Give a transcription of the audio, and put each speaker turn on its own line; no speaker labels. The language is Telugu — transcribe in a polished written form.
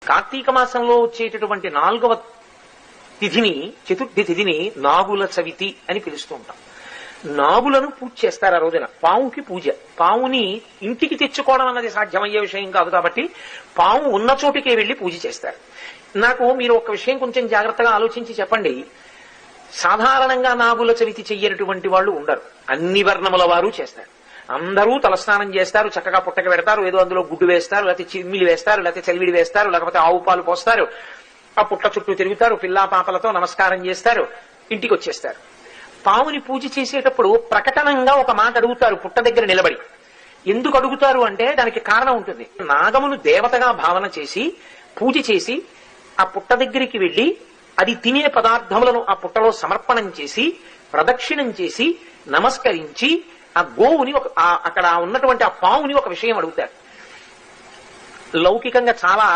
కార్తీక మాసంలో వచ్చేటటువంటి 4వ తిథిని, చతుర్థి తిథిని నాగుల చవితి అని పిలుస్తూ ఉంటాం. నాగులను పూజ చేస్తారు ఆ రోజున. పావుకి పూజ. పావుని ఇంటికి తెచ్చుకోవడం అన్నది సాధ్యమయ్యే విషయం కాదు కాబట్టి పావు ఉన్న చోటికే వెళ్లి పూజ చేస్తారు. నాకు మీరు ఒక విషయం కొంచెం జాగ్రత్తగా ఆలోచించి చెప్పండి. సాధారణంగా నాగుల చవితి చెయ్యనటువంటి వాళ్ళు ఉండరు. అన్ని వర్ణముల వారు చేస్తారు. అందరూ తలస్నానం చేస్తారు, చక్కగా పుట్టక పెడతారు, ఏదో అందులో గుడ్డు వేస్తారు, లేకపోతే చిమ్మిలి వేస్తారు, లేకపోతే చలివిడి వేస్తారు, లేకపోతే ఆవు పాలు పోస్తారు, ఆ పుట్ట చుట్టూ తిరుగుతారు, పిల్లా పాపలతో నమస్కారం చేస్తారు, ఇంటికి వచ్చేస్తారు. పావుని పూజ చేసేటప్పుడు ప్రకటనంగా ఒక మాట అడుగుతారు పుట్ట దగ్గర నిలబడి. ఎందుకు అడుగుతారు అంటే దానికి కారణం ఉంటుంది. నాగమును దేవతగా భావన చేసి పూజ చేసి ఆ పుట్ట దగ్గరికి వెళ్లి అది తినే పదార్థములను ఆ పుట్టలో సమర్పణం చేసి ప్రదక్షిణం చేసి నమస్కరించి ఆ గోవుని అక్కడ ఉన్నటువంటి ఆ పావుని ఒక విషయం అడుగుతారు. లౌకికంగా చాలా